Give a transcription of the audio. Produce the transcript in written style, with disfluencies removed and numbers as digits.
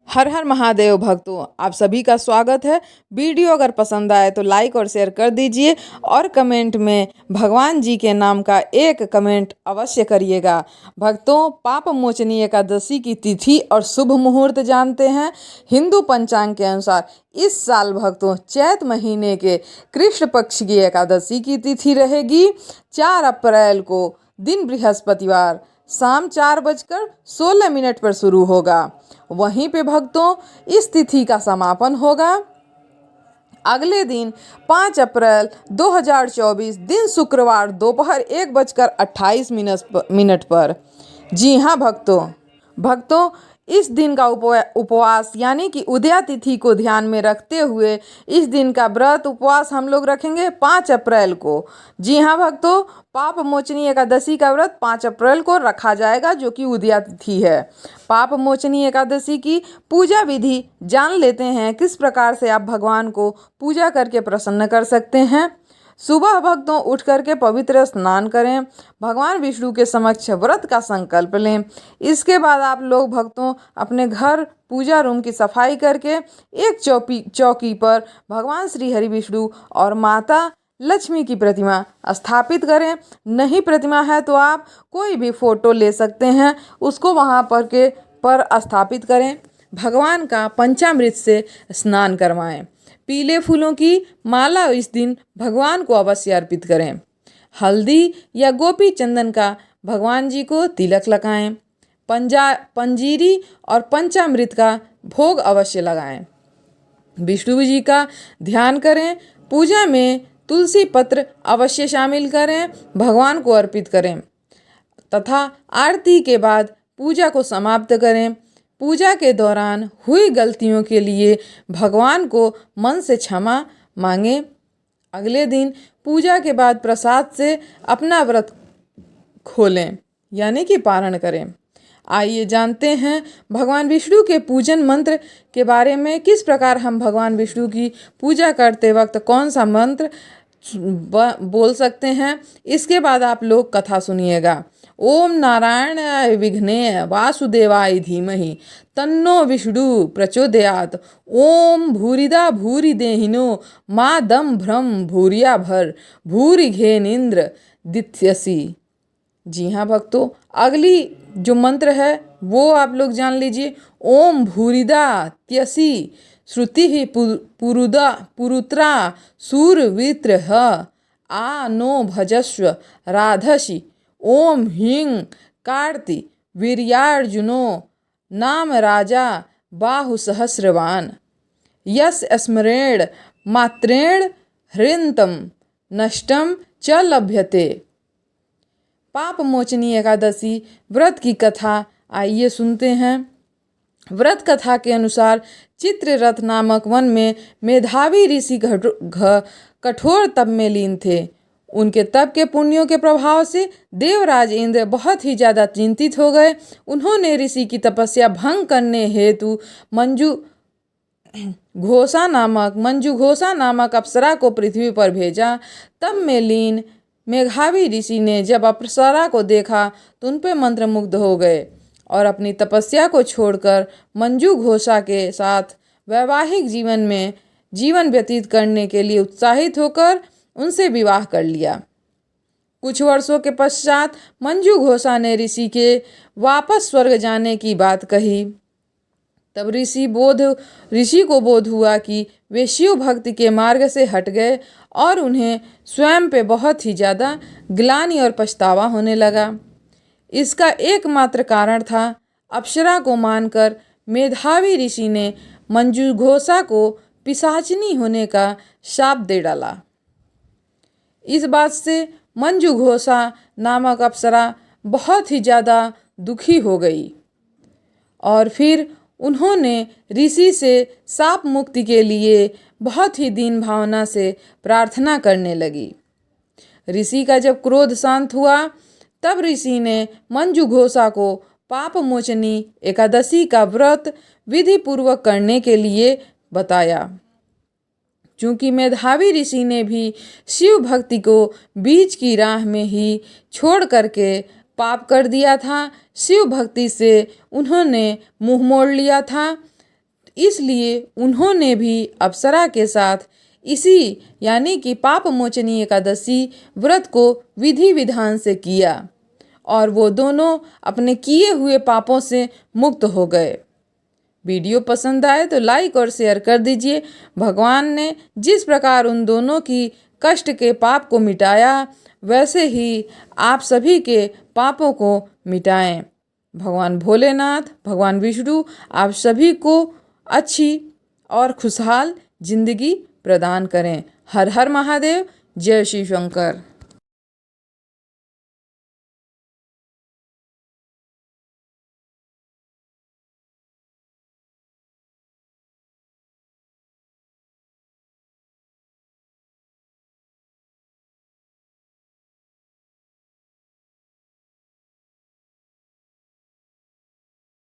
हर हर महादेव भक्तों, आप सभी का स्वागत है। वीडियो अगर पसंद आए तो लाइक और शेयर कर दीजिए और कमेंट में भगवान जी के नाम का एक कमेंट अवश्य करिएगा। भक्तों, पाप मोचनी एकादशी की तिथि और शुभ मुहूर्त जानते हैं। हिंदू पंचांग के अनुसार इस साल भक्तों चैत महीने के कृष्ण पक्ष की एकादशी की तिथि रहेगी। 4 अप्रैल को दिन बृहस्पतिवार शाम 4:16 पर शुरू होगा। वहीं पे भक्तों इस तिथि का समापन होगा अगले दिन 5 अप्रैल 2024 दिन शुक्रवार दोपहर 1:28 पर। जी हाँ भक्तों इस दिन का उपवास यानी कि उदया तिथि को ध्यान में रखते हुए इस दिन का व्रत उपवास हम लोग रखेंगे 5 अप्रैल को। जी हाँ भक्तों, पाप मोचनी एकादशी का व्रत 5 अप्रैल को रखा जाएगा, जो कि उदया तिथि है। पाप मोचनी एकादशी की पूजा विधि जान लेते हैं, किस प्रकार से आप भगवान को पूजा करके प्रसन्न कर सकते हैं। सुबह भक्तों उठ करके पवित्र स्नान करें, भगवान विष्णु के समक्ष व्रत का संकल्प लें। इसके बाद आप लोग भक्तों अपने घर पूजा रूम की सफाई करके एक चौकी पर भगवान श्री हरि विष्णु और माता लक्ष्मी की प्रतिमा स्थापित करें। नहीं प्रतिमा है तो आप कोई भी फोटो ले सकते हैं, उसको वहाँ पर स्थापित करें। भगवान का पंचामृत से स्नान करवाएं। पीले फूलों की माला इस दिन भगवान को अवश्य अर्पित करें। हल्दी या गोपी चंदन का भगवान जी को तिलक लगाएं। पंजीरी और पंचामृत का भोग अवश्य लगाएं। विष्णु जी का ध्यान करें। पूजा में तुलसी पत्र अवश्य शामिल करें, भगवान को अर्पित करें तथा आरती के बाद पूजा को समाप्त करें। पूजा के दौरान हुई गलतियों के लिए भगवान को मन से क्षमा मांगें। अगले दिन पूजा के बाद प्रसाद से अपना व्रत खोलें यानी कि पारण करें। आइए जानते हैं भगवान विष्णु के पूजन मंत्र के बारे में। किस प्रकार हम भगवान विष्णु की पूजा करते वक्त कौन सा मंत्र बोल सकते हैं। इसके बाद आप लोग कथा सुनिएगा। ओम नारायणाय विघ्नेय वासुदेवाय धीमहि तन्नो विष्णु प्रचोदयात्। ओम भूरिदा भूरि देहिनो मा दम भ्रम भूरिया भर भूरि घेनिंद्र दित्यसि। जी हाँ भक्तों, अगली जो मंत्र है वो आप लोग जान लीजिए। ओम भूरिदा त्यसि श्रुति ही पुरुत्रा सूरवित्र आ नो भजस्व राधसि। ओम ह्रीं कार्ति वीर्यार्जुनो नाम राजा बाहु सहस्रवान। यस स्मरेण मात्रेण हृन्तम नष्टम च लभ्यते। पाप मोचनी एकादशी व्रत की कथा आइए सुनते हैं। व्रत कथा के अनुसार चित्ररथ नामक वन में मेधावी ऋषि कठोर तप में लीन थे। उनके तप के पुण्यों के प्रभाव से देवराज इंद्र बहुत ही ज़्यादा चिंतित हो गए। उन्होंने ऋषि की तपस्या भंग करने हेतु मंजू घोषा नामक अप्सरा को पृथ्वी पर भेजा। तप में लीन मेधावी ऋषि ने जब अप्सरा को देखा तो उन पर मंत्रमुग्ध हो गए और अपनी तपस्या को छोड़कर मंजू घोषा के साथ वैवाहिक जीवन व्यतीत करने के लिए उत्साहित होकर उनसे विवाह कर लिया। कुछ वर्षों के पश्चात मंजू घोषा ने ऋषि के वापस स्वर्ग जाने की बात कही। तब ऋषि को बोध हुआ कि वे शिव भक्ति के मार्ग से हट गए और उन्हें स्वयं पे बहुत ही ज़्यादा ग्लानि और पछतावा होने लगा। इसका एकमात्र कारण था अप्सरा को मानकर मेधावी ऋषि ने मंजू घोषा को पिशाचिनी होने का शाप दे डाला। इस बात से मंजू घोषा नामक अप्सरा बहुत ही ज़्यादा दुखी हो गई और फिर उन्होंने ऋषि से शाप मुक्ति के लिए बहुत ही दीन भावना से प्रार्थना करने लगी। ऋषि का जब क्रोध शांत हुआ तब ऋषि ने मंजू घोषा को पाप मोचनी एकादशी का व्रत विधि पूर्वक करने के लिए बताया। चूँकि मेधावी ऋषि ने भी शिव भक्ति को बीच की राह में ही छोड़ करके पाप कर दिया था। शिव भक्ति से उन्होंने मुंह मोड़ लिया था। इसलिए उन्होंने भी अप्सरा के साथ इसी यानी कि पाप मोचनी एकादशी व्रत को विधि विधान से किया और वो दोनों अपने किए हुए पापों से मुक्त हो गए। वीडियो पसंद आए तो लाइक और शेयर कर दीजिए। भगवान ने जिस प्रकार उन दोनों की कष्ट के पाप को मिटाया, वैसे ही आप सभी के पापों को मिटाएं। भगवान भोलेनाथ, भगवान विष्णु आप सभी को अच्छी और खुशहाल जिंदगी प्रदान करें। हर हर महादेव। जय शिव शंकर।